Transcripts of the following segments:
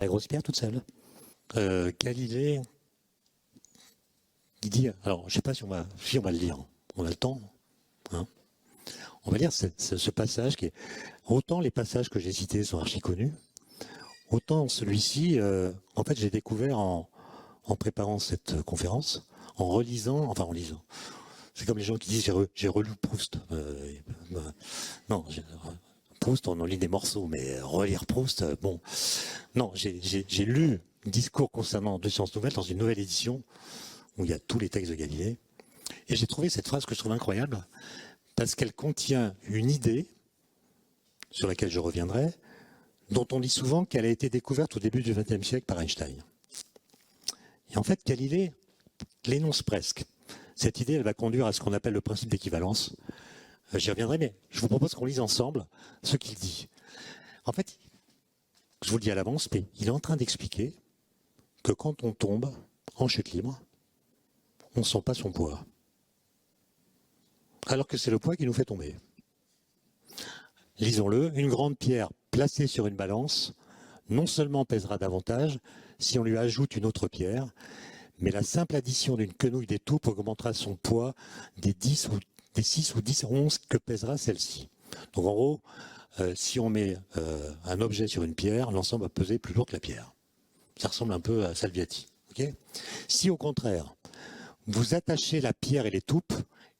La grosse pierre toute seule. Galilée, il dit, alors je ne sais pas si on va le lire, on a le temps, hein. On va lire ce passage qui est, autant les passages que j'ai cités sont archi connus, autant celui-ci, en fait j'ai découvert en préparant cette conférence, en lisant, c'est comme les gens qui disent j'ai relu Proust. Non, Proust, on en lit des morceaux, mais relire Proust, bon. Non, j'ai lu Discours concernant deux sciences nouvelles dans une nouvelle édition où il y a tous les textes de Galilée. Et j'ai trouvé cette phrase que je trouve incroyable parce qu'elle contient une idée sur laquelle je reviendrai, dont on dit souvent qu'elle a été découverte au début du XXe siècle par Einstein. Et en fait, Galilée l'énonce presque. Cette idée, elle va conduire à ce qu'on appelle le principe d'équivalence. J'y reviendrai, mais je vous propose qu'on lise ensemble ce qu'il dit. En fait, je vous le dis à l'avance, mais il est en train d'expliquer que quand on tombe en chute libre, on ne sent pas son poids. Alors que c'est le poids qui nous fait tomber. Lisons-le, une grande pierre placée sur une balance non seulement pèsera davantage si on lui ajoute une autre pierre, mais la simple addition d'une quenouille d'étoupe augmentera son poids des 6 ou 10 onces que pèsera celle-ci. Donc en gros, si on met un objet sur une pierre, l'ensemble va peser plus lourd que la pierre. Ça ressemble un peu à Salviati. Okay, si au contraire, vous attachez la pierre et l'étoupe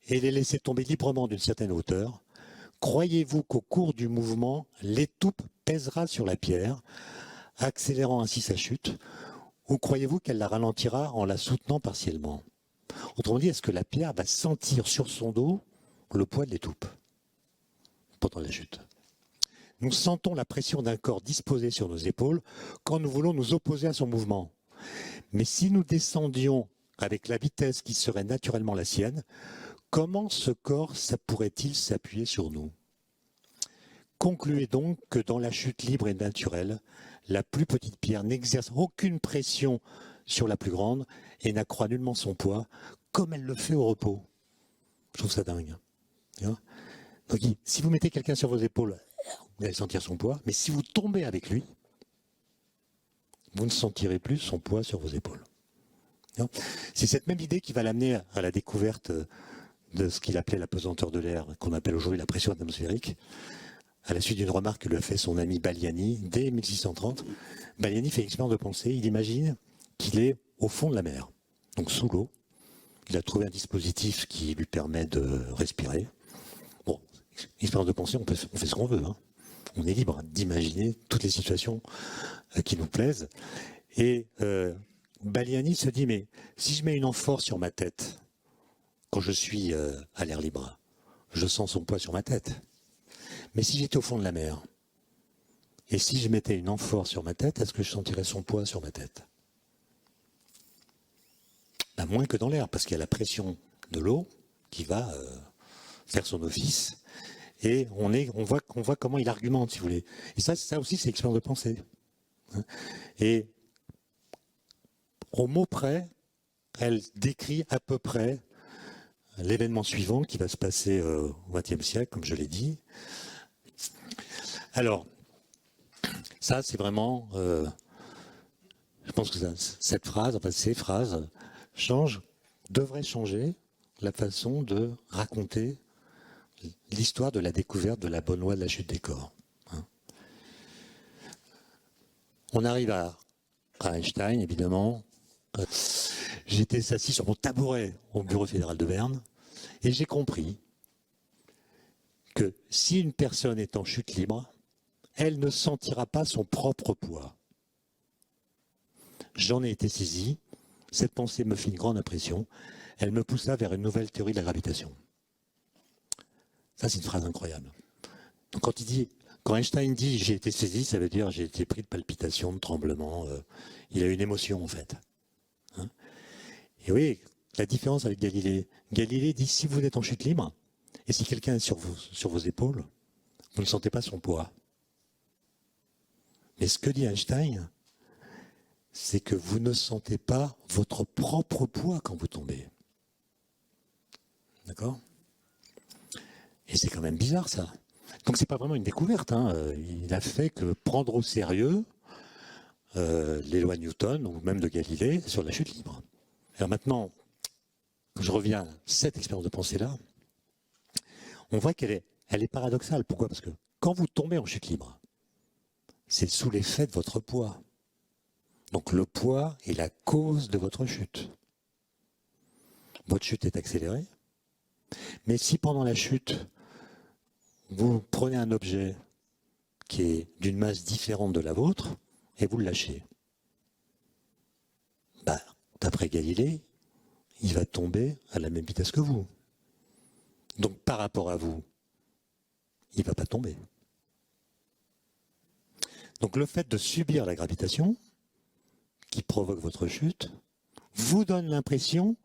et les laissez tomber librement d'une certaine hauteur, croyez-vous qu'au cours du mouvement, l'étoupe pèsera sur la pierre, accélérant ainsi sa chute, ou croyez-vous qu'elle la ralentira en la soutenant partiellement? Autrement dit, est-ce que la pierre va sentir sur son dos le poids de l'étoupe pendant la chute? Nous sentons la pression d'un corps disposé sur nos épaules quand nous voulons nous opposer à son mouvement. Mais si nous descendions avec la vitesse qui serait naturellement la sienne, comment ce corps pourrait-il s'appuyer sur nous? Concluez donc que dans la chute libre et naturelle, la plus petite pierre n'exerce aucune pression sur la plus grande et n'accroît nullement son poids, comme elle le fait au repos. Je trouve ça dingue. Donc, si vous mettez quelqu'un sur vos épaules, vous allez sentir son poids, mais si vous tombez avec lui, vous ne sentirez plus son poids sur vos épaules. C'est cette même idée qui va l'amener à la découverte de ce qu'il appelait la pesanteur de l'air, qu'on appelle aujourd'hui la pression atmosphérique, à la suite d'une remarque que lui a fait son ami Baliani dès 1630. Baliani fait l'expérience de pensée, il imagine qu'il est au fond de la mer, donc sous l'eau. Il a trouvé un dispositif qui lui permet de respirer. Bon, expérience de pensée, on fait ce qu'on veut. Hein. On est libre d'imaginer toutes les situations qui nous plaisent. Et Baliani se dit, mais si je mets une amphore sur ma tête, quand je suis à l'air libre, je sens son poids sur ma tête. Mais si j'étais au fond de la mer, et si je mettais une amphore sur ma tête, est-ce que je sentirais son poids sur ma tête? Ben, moins que dans l'air, parce qu'il y a la pression de l'eau qui va faire son office. Et on voit comment il argumente, si vous voulez. Et ça aussi, c'est l'expérience de pensée. Et au mot près, elle décrit à peu près l'événement suivant qui va se passer au XXe siècle, comme je l'ai dit. Alors, ça, c'est vraiment... je pense que cette phrase, enfin ces phrases, devraient changer la façon de raconter l'histoire de la découverte de la bonne loi de la chute des corps. Hein. On arrive à Einstein, évidemment. J'étais assis sur mon tabouret au bureau fédéral de Berne et j'ai compris que si une personne est en chute libre, elle ne sentira pas son propre poids. J'en ai été saisi. Cette pensée me fit une grande impression. Elle me poussa vers une nouvelle théorie de la gravitation. Ça, c'est une phrase incroyable. Donc, quand Einstein dit « j'ai été saisi », ça veut dire « j'ai été pris de palpitations, de tremblements ». Il a une émotion, en fait. Hein. Et oui, la différence avec Galilée. Galilée dit « si vous êtes en chute libre, et si quelqu'un est sur vos épaules, vous ne sentez pas son poids ». Mais ce que dit Einstein, c'est que vous ne sentez pas votre propre poids quand vous tombez. D'accord ? Et c'est quand même bizarre, ça. Donc c'est pas vraiment une découverte. Hein. Il a fait que prendre au sérieux les lois de Newton ou même de Galilée sur la chute libre. Alors maintenant, je reviens à cette expérience de pensée-là. On voit qu'elle est paradoxale. Pourquoi? Parce que quand vous tombez en chute libre, c'est sous l'effet de votre poids. Donc le poids est la cause de votre chute. Votre chute est accélérée. Mais si pendant la chute, vous prenez un objet qui est d'une masse différente de la vôtre et vous le lâchez, d'après Galilée, il va tomber à la même vitesse que vous. Donc par rapport à vous, il ne va pas tomber. Donc le fait de subir la gravitation qui provoque votre chute vous donne l'impression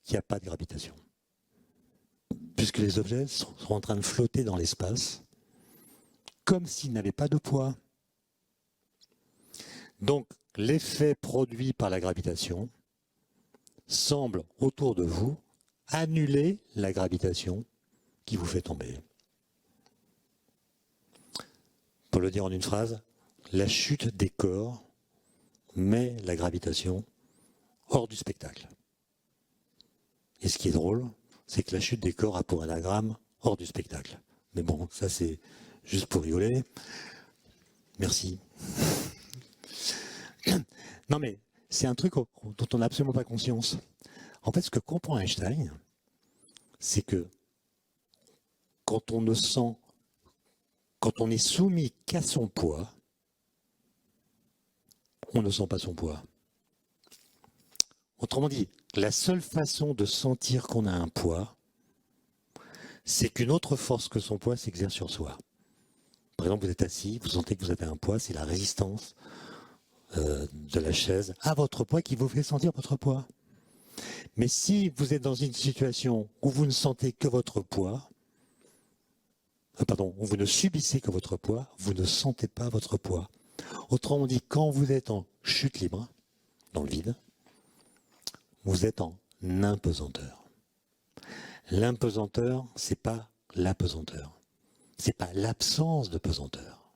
qu'il n'y a pas de gravitation. Puisque les objets sont en train de flotter dans l'espace comme s'ils n'avaient pas de poids. Donc l'effet produit par la gravitation semble autour de vous annuler la gravitation qui vous fait tomber. Pour le dire en une phrase, la chute des corps met la gravitation hors du spectacle. Et ce qui est drôle, c'est que la chute des corps a pour anagramme hors du spectacle. Mais bon, ça c'est juste pour rigoler. Merci. Non mais c'est un truc dont on n'a absolument pas conscience. En fait, ce que comprend Einstein, c'est que quand on est soumis qu'à son poids, on ne sent pas son poids. Autrement dit, la seule façon de sentir qu'on a un poids, c'est qu'une autre force que son poids s'exerce sur soi. Par exemple, vous êtes assis, vous sentez que vous avez un poids, c'est la résistance de la chaise à votre poids qui vous fait sentir votre poids. Mais si vous êtes dans une situation où vous ne sentez que votre poids, où vous ne subissez que votre poids, vous ne sentez pas votre poids. Autrement dit, quand vous êtes en chute libre, dans le vide, vous êtes en impesanteur. L'impesanteur, c'est pas l'apesanteur. C'est pas l'absence de pesanteur.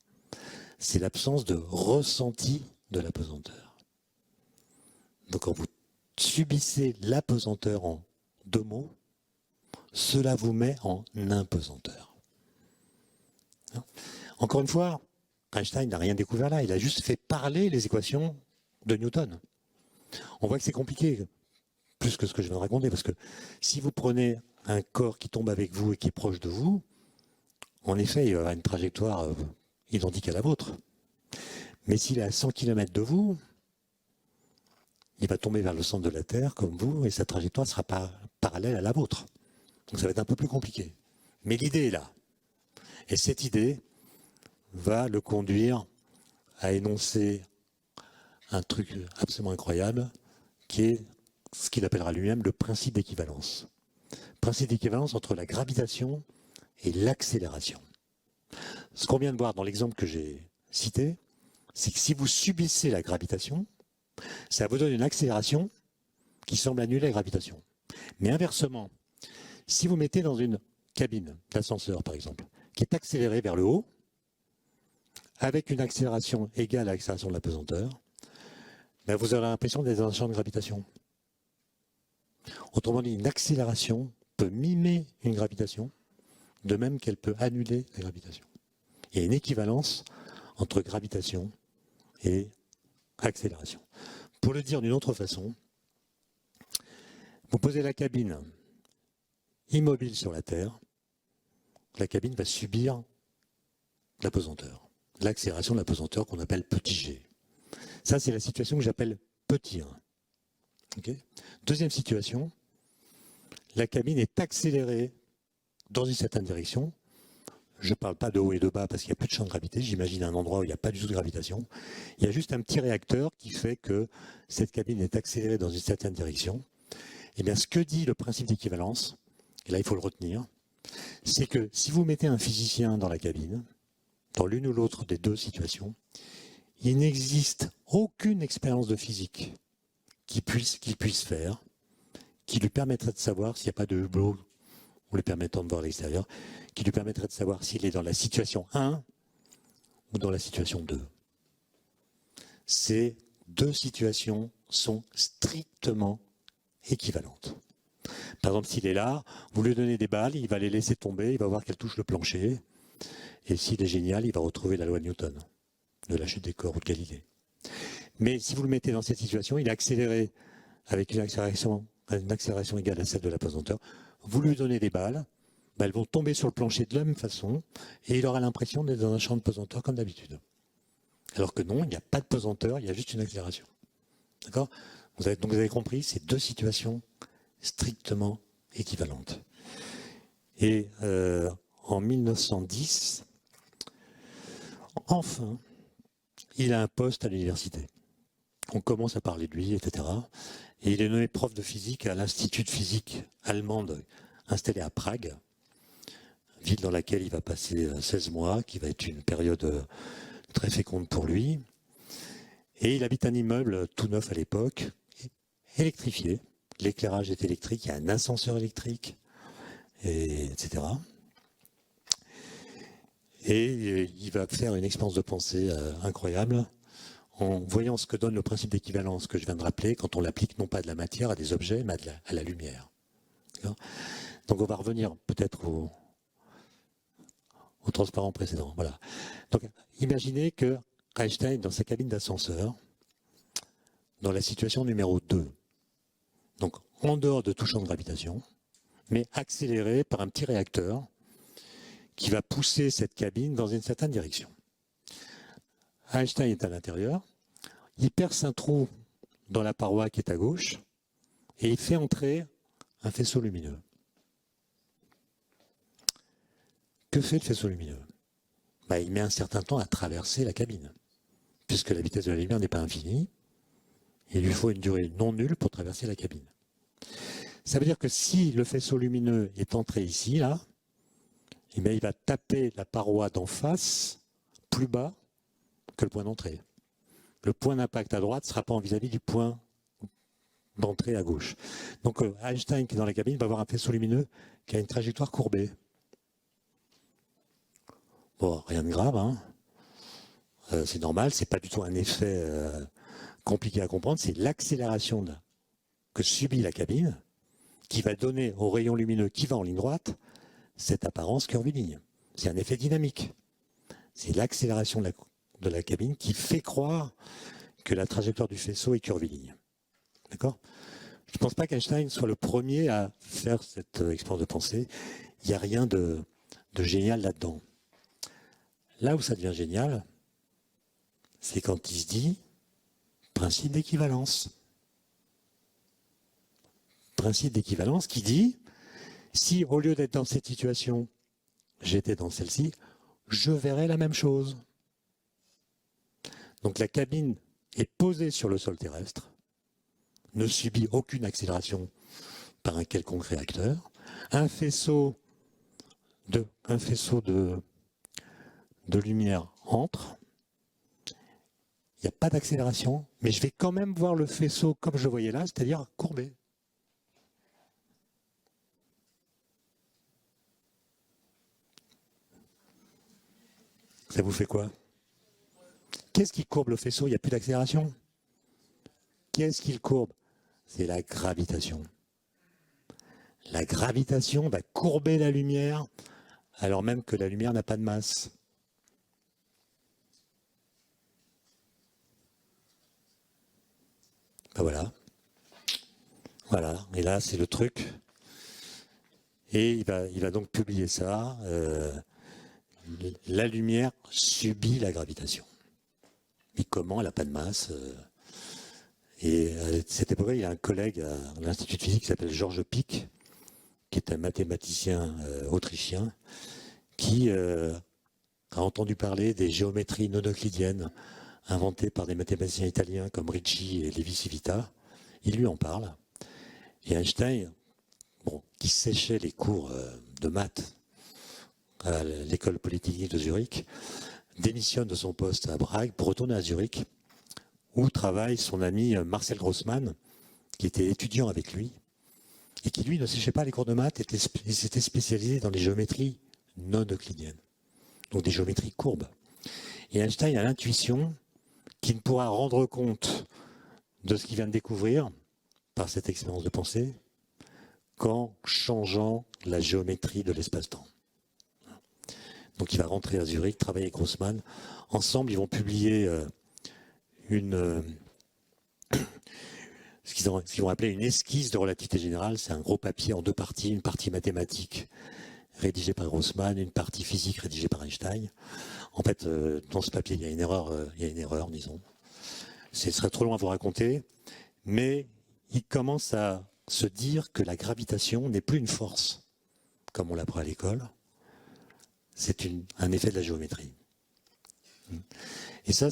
C'est l'absence de ressenti de l'apesanteur. Donc quand vous subissez l'apesanteur en 2 mots, cela vous met en impesanteur. Encore une fois, Einstein n'a rien découvert là, il a juste fait parler les équations de Newton. On voit que c'est compliqué, plus que ce que je viens de raconter, parce que si vous prenez un corps qui tombe avec vous et qui est proche de vous, en effet, il aura une trajectoire identique à la vôtre. Mais s'il est à 100 km de vous, il va tomber vers le centre de la Terre comme vous, et sa trajectoire ne sera pas parallèle à la vôtre. Donc ça va être un peu plus compliqué. Mais l'idée est là. Et cette idée va le conduire à énoncer un truc absolument incroyable, qui est ce qu'il appellera lui-même le principe d'équivalence. Principe d'équivalence entre la gravitation et l'accélération. Ce qu'on vient de voir dans l'exemple que j'ai cité, c'est que si vous subissez la gravitation, ça vous donne une accélération qui semble annuler la gravitation. Mais inversement, si vous mettez dans une cabine d'ascenseur, par exemple, qui est accélérée vers le haut, avec une accélération égale à l'accélération de la pesanteur, vous aurez l'impression d'être dans un champ de gravitation. Autrement dit, une accélération peut mimer une gravitation, de même qu'elle peut annuler la gravitation. Il y a une équivalence entre gravitation et accélération. Pour le dire d'une autre façon, vous posez la cabine immobile sur la Terre, la cabine va subir la pesanteur, l'accélération de la pesanteur qu'on appelle petit g. Ça, c'est la situation que j'appelle petit 1. Okay. Deuxième situation, la cabine est accélérée dans une certaine direction. Je ne parle pas de haut et de bas parce qu'il n'y a plus de champ de gravité. J'imagine un endroit où il n'y a pas du tout de gravitation. Il y a juste un petit réacteur qui fait que cette cabine est accélérée dans une certaine direction. Et bien, ce que dit le principe d'équivalence, et là il faut le retenir, c'est que si vous mettez un physicien dans la cabine, dans l'une ou l'autre des deux situations, il n'existe aucune expérience de physique qu'il puisse faire, qui lui permettrait de savoir s'il n'y a pas de hublot ou lui permettant de voir l'extérieur, qui lui permettrait de savoir s'il est dans la situation 1 ou dans la situation 2. Ces deux situations sont strictement équivalentes. Par exemple, s'il est là, vous lui donnez des balles, il va les laisser tomber, il va voir qu'elles touchent le plancher. Et s'il est génial, il va retrouver la loi de Newton, de la chute des corps ou de Galilée. Mais si vous le mettez dans cette situation, il est accéléré avec une accélération égale à celle de l'apesanteur. Vous lui donnez des balles, elles vont tomber sur le plancher de la même façon, et il aura l'impression d'être dans un champ de pesanteur comme d'habitude. Alors que non, il n'y a pas de pesanteur, il y a juste une accélération. D'accord ? Donc vous avez compris, c'est deux situations strictement équivalentes. Et en 1910, enfin, il a un poste à l'université. On commence à parler de lui, etc. Et il est nommé prof de physique à l'Institut de physique allemande installé à Prague, ville dans laquelle il va passer 16 mois, qui va être une période très féconde pour lui. Et il habite un immeuble tout neuf à l'époque, électrifié. L'éclairage est électrique, il y a un ascenseur électrique, etc. Et il va faire une expérience de pensée incroyable en voyant ce que donne le principe d'équivalence que je viens de rappeler quand on l'applique non pas à de la matière, à des objets, mais à la lumière. Donc on va revenir peut-être au transparent précédent. Voilà. Donc imaginez que Einstein, dans sa cabine d'ascenseur, dans la situation numéro 2, donc en dehors de tout champ de gravitation, mais accéléré par un petit réacteur qui va pousser cette cabine dans une certaine direction. Einstein est à l'intérieur, il perce un trou dans la paroi qui est à gauche et il fait entrer un faisceau lumineux. Que fait le faisceau lumineux ? Il met un certain temps à traverser la cabine, puisque la vitesse de la lumière n'est pas infinie. Il lui faut une durée non nulle pour traverser la cabine. Ça veut dire que si le faisceau lumineux est entré ici, là, il va taper la paroi d'en face plus bas que le point d'entrée. Le point d'impact à droite ne sera pas vis-à-vis du point d'entrée à gauche. Donc Einstein qui est dans la cabine va avoir un faisceau lumineux qui a une trajectoire courbée. Bon, rien de grave, hein. C'est normal, c'est pas du tout un effet compliqué à comprendre, c'est l'accélération que subit la cabine qui va donner au rayon lumineux qui va en ligne droite cette apparence curviligne. C'est un effet dynamique. C'est l'accélération de la cabine qui fait croire que la trajectoire du faisceau est curviligne. D'accord ? Je ne pense pas qu'Einstein soit le premier à faire cette expérience de pensée. Il n'y a rien de génial là-dedans. Là où ça devient génial, c'est quand il se dit principe d'équivalence. Principe d'équivalence qui dit, si au lieu d'être dans cette situation, j'étais dans celle-ci, je verrais la même chose. Donc la cabine est posée sur le sol terrestre, ne subit aucune accélération par un quelconque réacteur. Un faisceau de lumière entre. Il n'y a pas d'accélération, mais je vais quand même voir le faisceau comme je le voyais là, c'est-à-dire courbé. Ça vous fait quoi? Qu'est-ce qui courbe le faisceau? Il n'y a plus d'accélération. Qu'est-ce qui le courbe? C'est la gravitation. La gravitation va courber la lumière, alors même que la lumière n'a pas de masse. Ben voilà. Voilà. Et là, c'est le truc. Et il va donc publier ça. La lumière subit la gravitation. Mais comment? Elle n'a pas de masse. Et à cette époque-là, il y a un collègue à l'Institut de physique qui s'appelle Georges Pick, qui est un mathématicien autrichien, qui a entendu parler des géométries non-euclidiennes inventées par des mathématiciens italiens comme Ricci et Levi-Civita. Il lui en parle. Et Einstein, qui séchait les cours de maths à l'école polytechnique de Zurich, démissionne de son poste à Prague pour retourner à Zurich, où travaille son ami Marcel Grossmann, qui était étudiant avec lui, et qui, lui, ne séchait pas les cours de maths et s'était spécialisé dans les géométries non euclidiennes, donc des géométries courbes. Et Einstein a l'intuition qui ne pourra rendre compte de ce qu'il vient de découvrir par cette expérience de pensée qu'en changeant la géométrie de l'espace-temps. Donc il va rentrer à Zurich, travailler avec Grossman. Ensemble, ils vont publier ce qu'ils vont appeler une esquisse de relativité générale. C'est un gros papier en deux parties, une partie mathématique rédigée par Grossman, une partie physique rédigée par Einstein. En fait, dans ce papier, il y a une erreur, disons. Ce serait trop long à vous raconter, mais il commence à se dire que la gravitation n'est plus une force, comme on l'apprend à l'école. C'est un effet de la géométrie. Et ça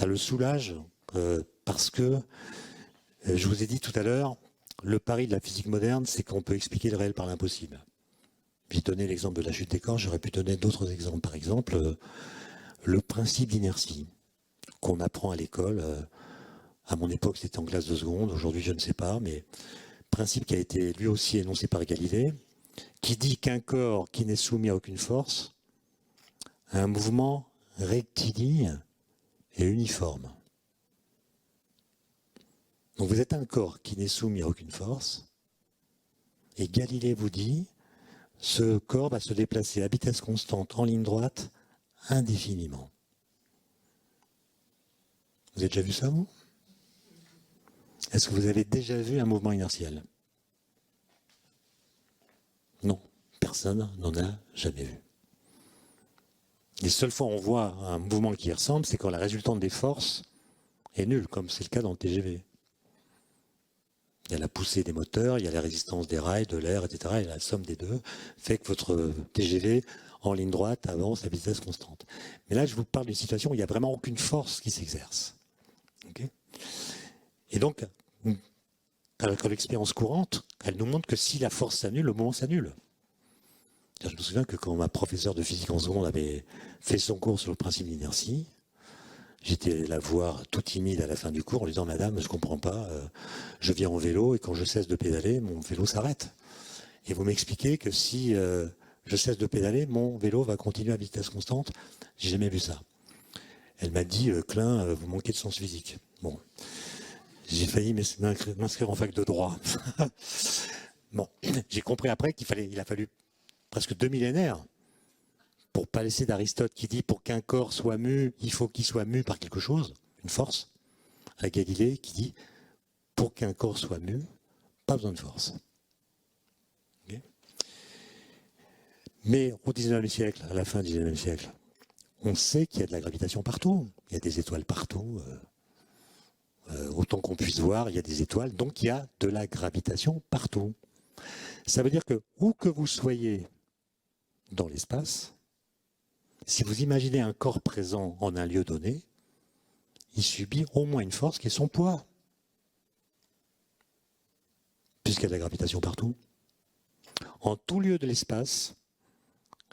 le soulage parce que, je vous ai dit tout à l'heure, le pari de la physique moderne, c'est qu'on peut expliquer le réel par l'impossible. J'ai donné l'exemple de la chute des corps, j'aurais pu donner d'autres exemples. Par exemple, le principe d'inertie qu'on apprend à l'école. À mon époque, c'était en classe de seconde, aujourd'hui je ne sais pas, mais principe qui a été lui aussi énoncé par Galilée, qui dit qu'un corps qui n'est soumis à aucune force a un mouvement rectiligne et uniforme. Donc vous êtes un corps qui n'est soumis à aucune force, et Galilée vous dit, ce corps va se déplacer à vitesse constante en ligne droite indéfiniment. Vous avez déjà vu ça, vous ? Est-ce que vous avez déjà vu un mouvement inertiel ? Non, personne n'en a jamais vu. Les seules fois où on voit un mouvement qui y ressemble, c'est quand la résultante des forces est nulle, comme c'est le cas dans le TGV. Il y a la poussée des moteurs, il y a la résistance des rails, de l'air, etc. Et la somme des deux fait que votre TGV, en ligne droite, avance à vitesse constante. Mais là, je vous parle d'une situation où il n'y a vraiment aucune force qui s'exerce. Okay ? Et donc, avec l'expérience courante, elle nous montre que si la force s'annule, le mouvement s'annule. Je me souviens que quand ma professeure de physique en seconde avait fait son cours sur le principe d'inertie, j'étais la voir tout timide à la fin du cours en lui disant « Madame, je ne comprends pas, je viens en vélo et quand je cesse de pédaler, mon vélo s'arrête. Et vous m'expliquez que si je cesse de pédaler, mon vélo va continuer à vitesse constante. J'ai jamais vu ça. » Elle m'a dit « Klein, vous manquez de sens physique. » Bon, j'ai failli m'inscrire en fac de droit. Bon, j'ai compris après qu'il a fallu presque 2 millénaires pour ne pas laisser d'Aristote qui dit pour qu'un corps soit mu, il faut qu'il soit mu par quelque chose, une force, à Galilée qui dit pour qu'un corps soit mu, pas besoin de force. Okay. Mais au XIXe siècle, à la fin du XIXe siècle, on sait qu'il y a de la gravitation partout, il y a des étoiles partout, autant qu'on puisse voir, il y a des étoiles, donc il y a de la gravitation partout. Ça veut dire que où que vous soyez dans l'espace, si vous imaginez un corps présent en un lieu donné, il subit au moins une force qui est son poids. Puisqu'il y a de la gravitation partout. En tout lieu de l'espace,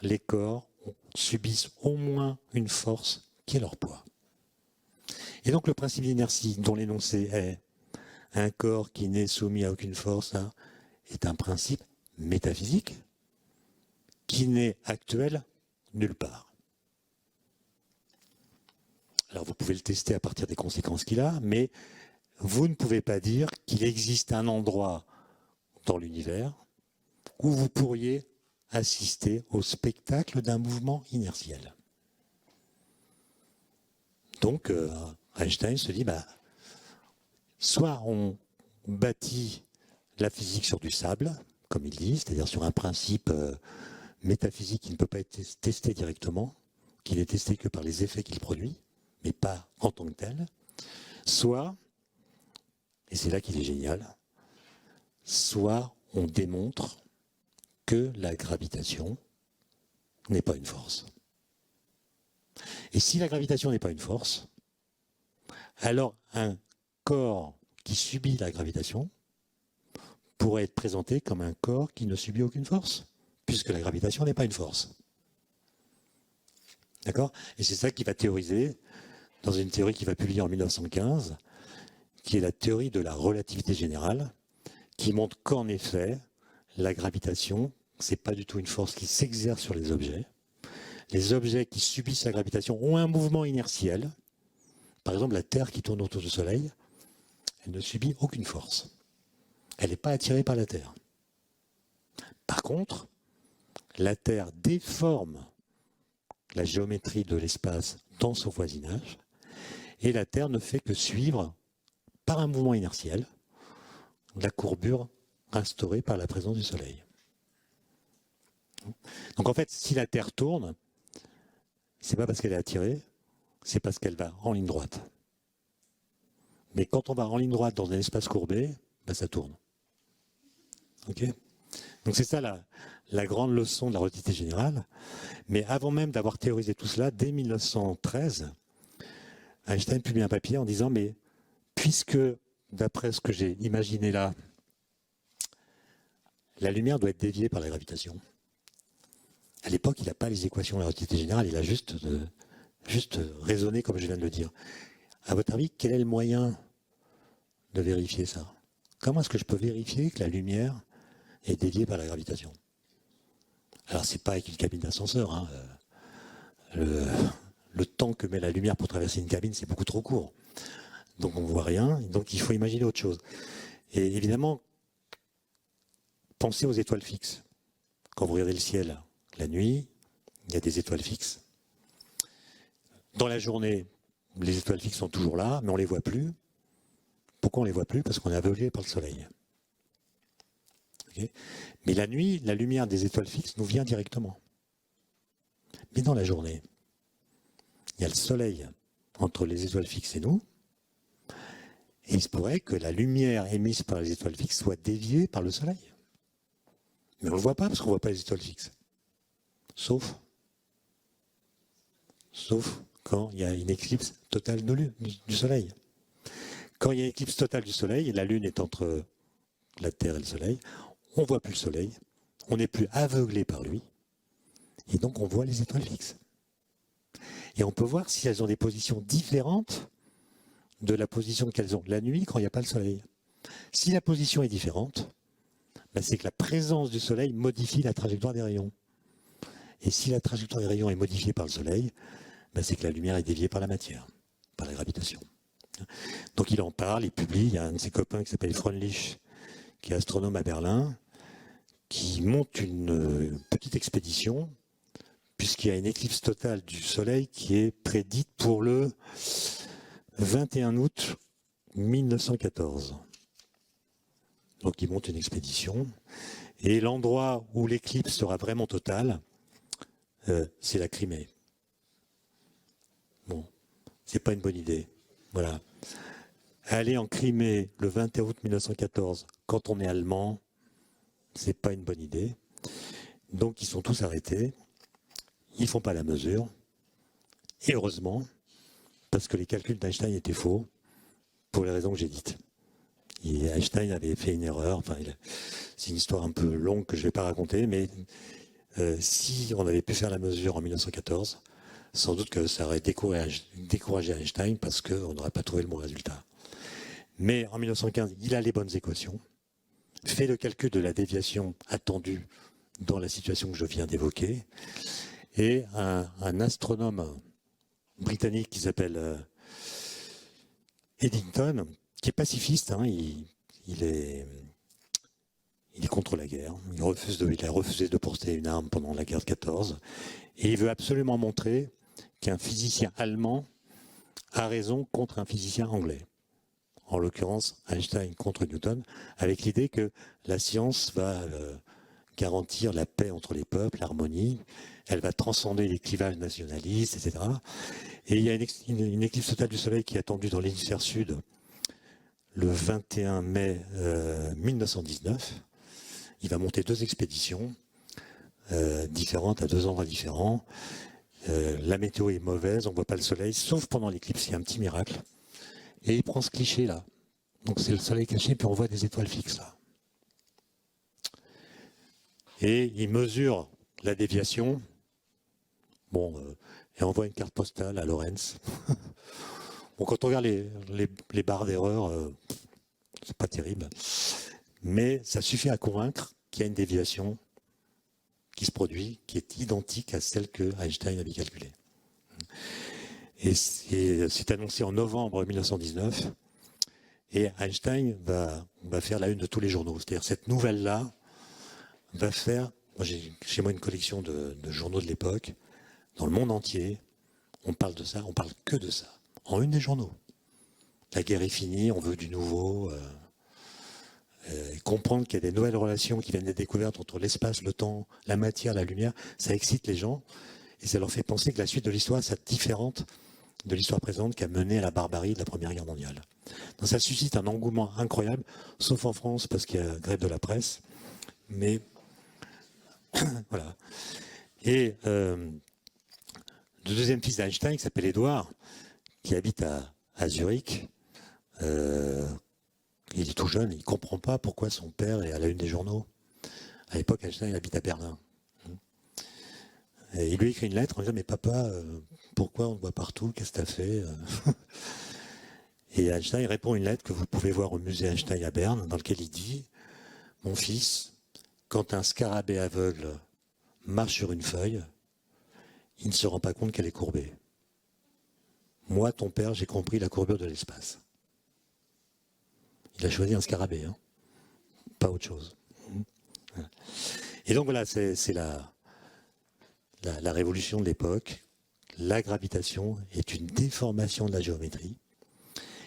les corps subissent au moins une force qui est leur poids. Et donc le principe d'inertie dont l'énoncé est un corps qui n'est soumis à aucune force est un principe métaphysique qui n'est actuel nulle part. Alors vous pouvez le tester à partir des conséquences qu'il a, mais vous ne pouvez pas dire qu'il existe un endroit dans l'univers où vous pourriez assister au spectacle d'un mouvement inertiel. Donc Einstein se dit, soit on bâtit la physique sur du sable, comme il dit, c'est-à-dire sur un principe métaphysique qui ne peut pas être testé directement, qui n'est testé que par les effets qu'il produit, mais pas en tant que tel, soit, et c'est là qu'il est génial, soit on démontre que la gravitation n'est pas une force. Et si la gravitation n'est pas une force, alors un corps qui subit la gravitation pourrait être présenté comme un corps qui ne subit aucune force, puisque la gravitation n'est pas une force. D'accord ? Et c'est ça qu'il va théoriser dans une théorie qu'il va publier en 1915, qui est la théorie de la relativité générale, qui montre qu'en effet, la gravitation, ce n'est pas du tout une force qui s'exerce sur les objets. Les objets qui subissent la gravitation ont un mouvement inertiel, Par exemple, la Terre qui tourne autour du Soleil, elle ne subit aucune force. Elle n'est pas attirée par la Terre. Par contre, la Terre déforme la géométrie de l'espace dans son voisinage, et la Terre ne fait que suivre, par un mouvement inertiel, la courbure instaurée par la présence du Soleil. Donc en fait, si la Terre tourne, c'est pas parce qu'elle est attirée, c'est parce qu'elle va en ligne droite. Mais quand on va en ligne droite dans un espace courbé, ben ça tourne. Ok ? Donc c'est ça la grande leçon de la relativité générale. Mais avant même d'avoir théorisé tout cela, dès 1913, Einstein publie un papier en disant, mais puisque, d'après ce que j'ai imaginé là, la lumière doit être déviée par la gravitation. À l'époque, il n'a pas les équations de la relativité générale, il a juste raisonné comme je viens de le dire. À votre avis, quel est le moyen de vérifier ça? Comment est-ce que je peux vérifier que la lumière est déviée par la gravitation? Alors, c'est pas avec une cabine d'ascenseur. Hein. Le temps que met la lumière pour traverser une cabine, c'est beaucoup trop court. Donc, on ne voit rien. Donc, il faut imaginer autre chose. Et évidemment, pensez aux étoiles fixes. Quand vous regardez le ciel la nuit, il y a des étoiles fixes. Dans la journée, les étoiles fixes sont toujours là, mais on ne les voit plus. Pourquoi on ne les voit plus? Parce qu'on est aveuglé par le soleil. Okay. Mais la nuit, la lumière des étoiles fixes nous vient directement. Mais dans la journée, il y a le soleil entre les étoiles fixes et nous, et il se pourrait que la lumière émise par les étoiles fixes soit déviée par le soleil. Mais on ne le voit pas parce qu'on ne voit pas les étoiles fixes. Sauf quand il y a une éclipse totale du soleil. Quand il y a une éclipse totale du soleil, la Lune est entre la Terre et le soleil, on ne voit plus le soleil, on n'est plus aveuglé par lui, et donc on voit les étoiles fixes. Et on peut voir si elles ont des positions différentes de la position qu'elles ont la nuit quand il n'y a pas le soleil. Si la position est différente, ben c'est que la présence du soleil modifie la trajectoire des rayons. Et si la trajectoire des rayons est modifiée par le soleil, ben c'est que la lumière est déviée par la matière, par la gravitation. Donc il en parle, il publie, il y a un de ses copains qui s'appelle Freundlich, qui est astronome à Berlin, qui monte une petite expédition, puisqu'il y a une éclipse totale du soleil qui est prédite pour le 21 août 1914. Donc il monte une expédition, et l'endroit où l'éclipse sera vraiment totale, c'est la Crimée. Bon, c'est pas une bonne idée. Voilà. Aller en Crimée le 21 août 1914, quand on est allemand, c'est pas une bonne idée. Donc ils sont tous arrêtés. Ils font pas la mesure. Et heureusement, parce que les calculs d'Einstein étaient faux, pour les raisons que j'ai dites. Et Einstein avait fait une erreur. Enfin, c'est une histoire un peu longue que je ne vais pas raconter, mais si on avait pu faire la mesure en 1914, sans doute que ça aurait découragé Einstein parce qu'on n'aurait pas trouvé le bon résultat. Mais en 1915, il a les bonnes équations, fait le calcul de la déviation attendue dans la situation que je viens d'évoquer, et un astronome britannique qui s'appelle Eddington, qui est pacifiste, hein, il est contre la guerre, il a refusé de porter une arme pendant la guerre de 14, et il veut absolument montrer qu'un physicien allemand a raison contre un physicien anglais. En l'occurrence, Einstein contre Newton, avec l'idée que la science va garantir la paix entre les peuples, l'harmonie, elle va transcender les clivages nationalistes, etc. Et il y a une éclipse totale du Soleil qui est attendue dans l'hémisphère sud le 21 mai 1919. Il va monter 2 expéditions différentes à 2 endroits différents. La météo est mauvaise, on ne voit pas le soleil, sauf pendant l'éclipse, il y a un petit miracle. Et il prend ce cliché là. Donc c'est le soleil caché, puis on voit des étoiles fixes là. Et il mesure la déviation. Bon, et envoie une carte postale à Lorentz. Bon, quand on regarde les barres d'erreur, c'est pas terrible. Mais ça suffit à convaincre qu'il y a une déviation qui se produit, qui est identique à celle que Einstein avait calculée. Et c'est annoncé en novembre 1919. Et Einstein va faire la une de tous les journaux. C'est-à-dire cette nouvelle-là va faire... Moi, j'ai chez moi une collection de journaux de l'époque. Dans le monde entier, on parle de ça, on parle que de ça. En une des journaux. La guerre est finie, on veut du nouveau. Comprendre qu'il y a des nouvelles relations qui viennent d'être découvertes entre l'espace, le temps, la matière, la lumière, ça excite les gens. Et ça leur fait penser que la suite de l'histoire, c'est différente de l'histoire présente qui a mené à la barbarie de la Première Guerre mondiale. Donc ça suscite un engouement incroyable, sauf en France parce qu'il y a grève de la presse. Mais voilà. Et le deuxième fils d'Einstein, qui s'appelle Édouard, qui habite à Zurich, il est tout jeune, il ne comprend pas pourquoi son père est à la une des journaux. À l'époque, Einstein habite à Berlin. Et il lui écrit une lettre en disant « Mais papa, pourquoi on te voit partout? Qu'est-ce que tu as fait ?» Et Einstein répond une lettre que vous pouvez voir au musée Einstein à Berne, dans lequel il dit « Mon fils, quand un scarabée aveugle marche sur une feuille, il ne se rend pas compte qu'elle est courbée. Moi, ton père, j'ai compris la courbure de l'espace. » Il a choisi un scarabée, hein, pas autre chose. Et donc voilà, c'est la révolution de l'époque. La gravitation est une déformation de la géométrie.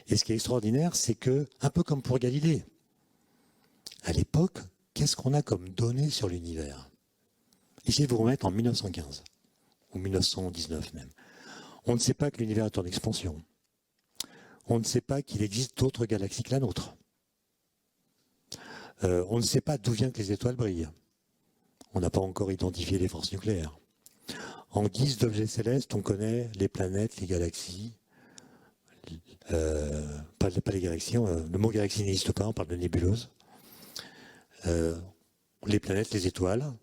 Et ce qui est extraordinaire, c'est que, un peu comme pour Galilée, à l'époque, qu'est-ce qu'on a comme données sur l'univers? Essayez de vous remettre en 1915, ou 1919 même. On ne sait pas que l'univers est en expansion. On ne sait pas qu'il existe d'autres galaxies que la nôtre. On ne sait pas d'où vient que les étoiles brillent. On n'a pas encore identifié les forces nucléaires. En guise d'objets célestes, on connaît les planètes, les galaxies. Pas les galaxies, le mot galaxie n'existe pas, on parle de nébuleuses. Les planètes, les étoiles,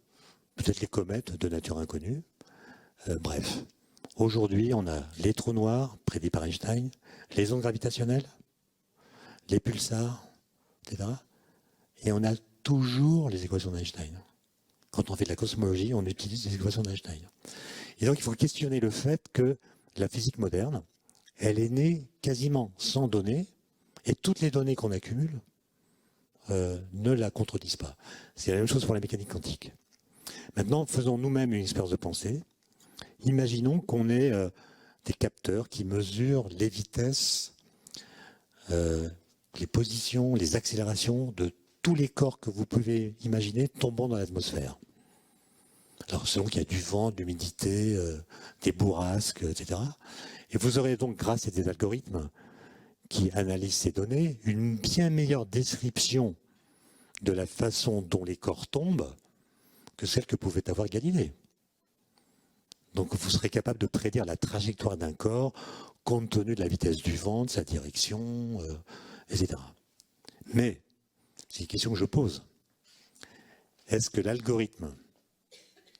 peut-être les comètes de nature inconnue. Bref, aujourd'hui, on a les trous noirs, prédits par Einstein, les ondes gravitationnelles, les pulsars, etc. Et on a toujours les équations d'Einstein. Quand on fait de la cosmologie, on utilise les équations d'Einstein. Et donc, il faut questionner le fait que la physique moderne, elle est née quasiment sans données, et toutes les données qu'on accumule ne la contredisent pas. C'est la même chose pour la mécanique quantique. Maintenant, faisons nous-mêmes une expérience de pensée. Imaginons qu'on ait des capteurs qui mesurent les vitesses, les positions, les accélérations de tous les corps que vous pouvez imaginer tombant dans l'atmosphère. Alors, selon qu'il y a du vent, de l'humidité, des bourrasques, etc. Et vous aurez donc, grâce à des algorithmes qui analysent ces données, une bien meilleure description de la façon dont les corps tombent que celle que pouvait avoir Galilée. Donc, vous serez capable de prédire la trajectoire d'un corps compte tenu de la vitesse du vent, de sa direction, etc. Mais, c'est une question que je pose. Est-ce que l'algorithme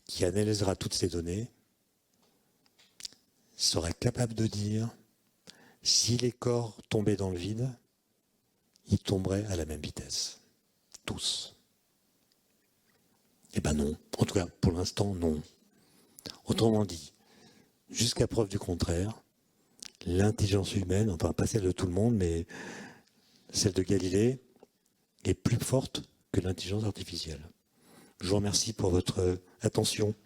qui analysera toutes ces données sera capable de dire si les corps tombaient dans le vide, ils tomberaient à la même vitesse? Tous. Eh bien non. En tout cas, pour l'instant, non. Autrement dit, jusqu'à preuve du contraire, l'intelligence humaine, enfin pas celle de tout le monde, mais celle de Galilée, est plus forte que l'intelligence artificielle. Je vous remercie pour votre attention.